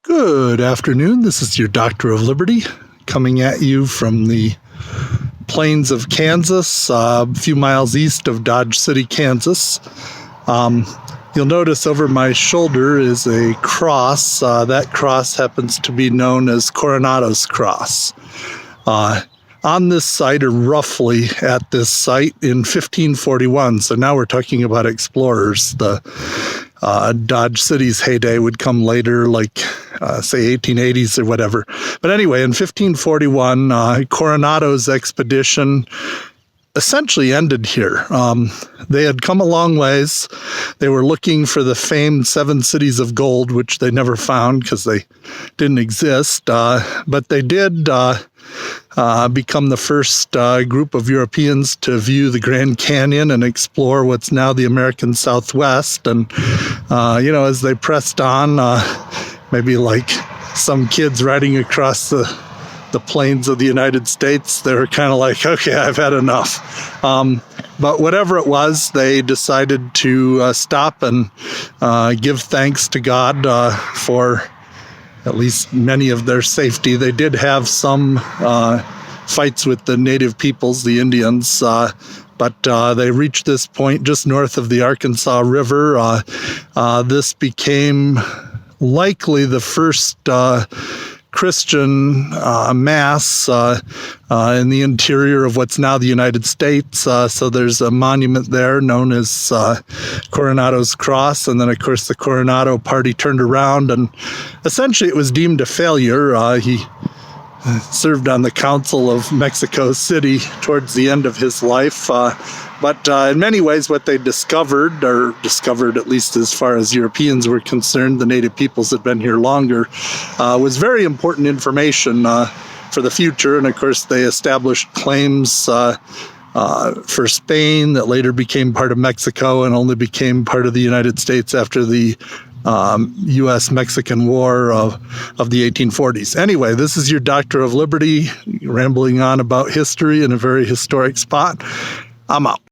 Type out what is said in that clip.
Good afternoon. This is your Doctor of Liberty coming at you from the plains of Kansas, a few miles east of Dodge City, Kansas. You'll notice over my shoulder is a cross. That cross happens to be known as Coronado's Cross. On this site, or roughly at this site, in 1541, so now we're talking about explorers. The Dodge City's heyday would come later, like, say, 1880s or whatever. But anyway, in 1541, Coronado's expedition essentially ended here. They had come a long ways. They were looking for the famed 7 cities of gold, which they never found because they didn't exist. But they did become the first group of Europeans to view the Grand Canyon and explore what's now the American Southwest. And, as they pressed on, maybe like some kids riding across the plains of the United States, they were kind of like, okay, I've had enough. But whatever it was, they decided to stop and give thanks to God for at least many of their safety. They did have some fights with the native peoples, the Indians, but they reached this point just north of the Arkansas River. This became likely the first Christian mass in the interior of what's now the United States. So there's a monument there known as Coronado's Cross. And then, of course, the Coronado party turned around and essentially it was deemed a failure. He served on the Council of Mexico City towards the end of his life. But in many ways, what they discovered at least as far as Europeans were concerned, the native peoples had been here longer, was very important information for the future. And of course, they established claims for Spain that later became part of Mexico and only became part of the United States after the U.S.-Mexican War of the 1840s. Anyway, this is your Doctor of Liberty, rambling on about history in a very historic spot. I'm out.